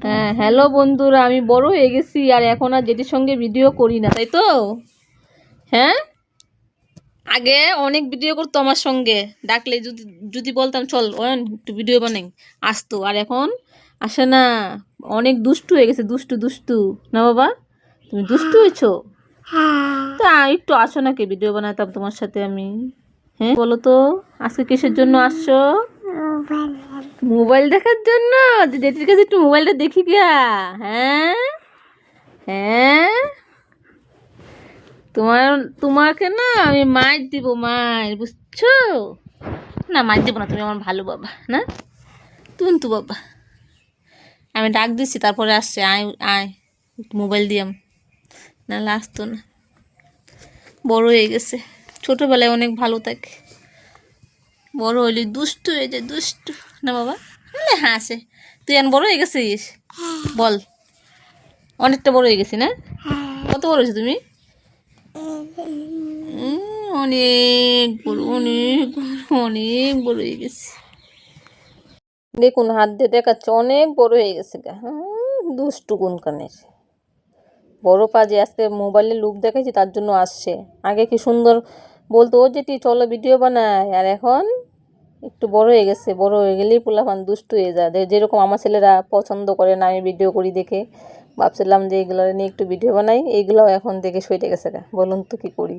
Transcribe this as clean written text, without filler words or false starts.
হ্যাঁ, হ্যালো বন্ধুরা, আমি বড় হয়ে গেছি আর এখন আর জেঠির সঙ্গে ভিডিও করি না, তাই তো? হ্যাঁ, আগে অনেক ভিডিও করতো আমার সঙ্গে, ডাকলে যদি যদি বলতাম চল ওয়ান একটু ভিডিও বানাই, আসতো। আর এখন আসে না, অনেক দুষ্টু হয়ে গেছে, দুষ্টু দুষ্টু। না বাবা, তুমি দুষ্টু হয়েছো? তা একটু আসো নাকি, ভিডিও বানাতাম তোমার সাথে আমি। হ্যাঁ বলো তো, আজকে কিসের জন্য আসছো? মোবাইল দেখার জন্য? যে জেঠির কাছে একটু মোবাইলটা দেখি গা। হ্যাঁ হ্যাঁ, তোমাকে না আমি মার দিব, মার, বুঝছো? না, মার দিব না, তুমি আমার ভালো বাবা না, তুমি তো বাবা। আমি ডাক দিচ্ছি, তারপরে আসছে, আয় আয়, একটু মোবাইল দিয়াম, নাহলে আসতো না। বড় হয়ে গেছে, ছোটবেলায় অনেক ভালো থাকে, বড় হইলে দুষ্টু হয়ে যায়, দুষ্টু। না বাবা, হাসে। তুই এখন বড় হয়ে গেছিস? বল, অনেকটা বড় হয়ে গেছি না? কত বড় হয়েছো তুমি? অনেক বড়, অনেক বড়, অনেক বড় হয়ে গেছে। দেখুন, হাত দিয়ে দেখাচ্ছে, অনেক বড় হয়ে গেছে গা। দুষ্টু কোনখানের বড় পাজি, আজকে মোবাইলে লুক দেখাইছি তার জন্য আসছে। আগে কি সুন্দর বলতো, ও যেটি চলো ভিডিও বানায়, আর এখন একটু বড় হয়ে গেছে। বড় হয়ে গেলেই পোলাপান দুষ্টু হয়ে যায়, যেরকম আমার ছেলেরা পছন্দ করে না আমি ভিডিও করি দেখে। ভাবছিলাম যে এইগুলো নিয়ে একটু ভিডিও বানাই, এইগুলোও এখন দেখে সইটে গেছে গা। বলুন তো কি করি।